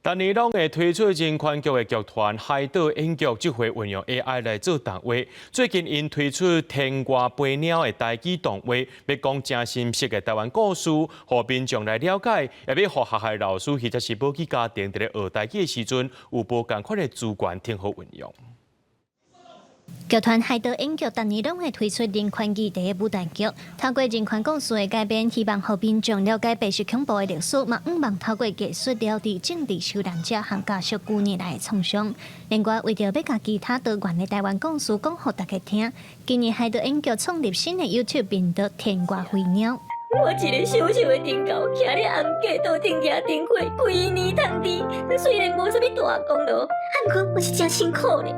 但年拢会推出人权局的剧团海岛影剧，这回运用 AI 来做动画。最近因推出天外飞鸟的台语动画，要讲真心实的台湾故事，互民众来了解，也要互学校老师或者是母语家庭伫咧学台语的时阵，有无共款的资源挺好运用。剧团海岛影剧逐年拢会推出人权议题的舞台剧，透过人权故事的改编，希望互民众了解白色恐怖的历史，嘛毋忘透过艺术了解政治受难者和家属旧年来的创伤。另外，为着要甲其他多元的台湾故事讲互大家听，今年海岛影剧创立新的 YouTube 频道“天外飞鸟”。我一个小小的丁狗，徛咧红街道顶野顶火，规年通治。虽然无啥物大功劳，不过我是真辛苦咧。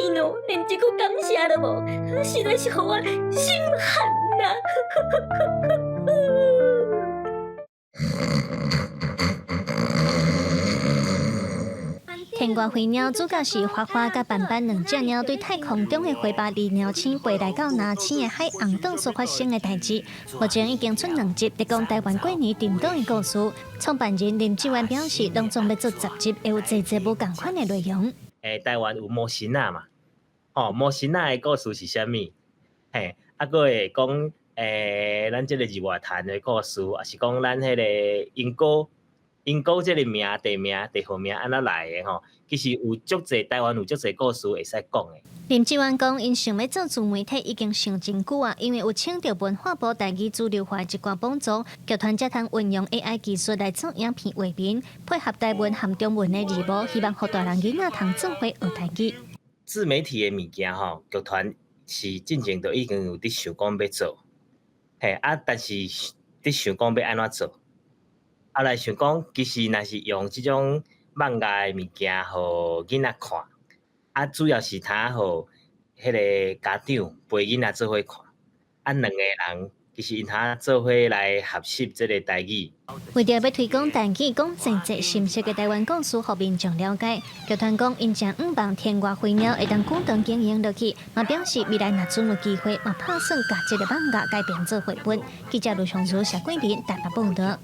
因哦，连一句感谢都无，实在是互我心寒呐。天外飞鸟主角是花花甲斑斑两只鸟对太空中的灰白鹂鸟星飞来到拿青的海洋等所发生的代志。目前已经出2集，在讲台湾过年沉重的故事。创办人林志远表示，拢总要做10集，会有侪无共款的内容。台湾有魔神仔嘛？魔神仔的故事是啥物？佫会讲咱即个日月潭的故事，也是讲咱迄个因果即个名地名地号名安怎来的吼？其实有足侪台湾有足侪故事会使讲的。林志远讲，因想要做自媒体已经想真久啊，因为有请到文化部台语资料化一寡帮助，剧团才通运用 AI 技术来做影片画面，配合台文含中文的字幕，希望互大人囡仔通做伙学台语。自媒体的物件吼，剧团是进前都已经有伫想讲要做，但是伫想讲要安怎做，来想讲其实若是用即种网页的物件，互囡仔看，主要是通互迄个家长陪囡仔做伙看，两个人其实因通做伙来学习即个台语。为着要推广台语，讲真深实的台湾故事，互民众了解。剧团讲，因正毋望天外飞鸟会当久长经营落去，嘛表示未来若总有机会，嘛打算把这个网页改编做绘本。记者卢尚如、谢桂林台北报道。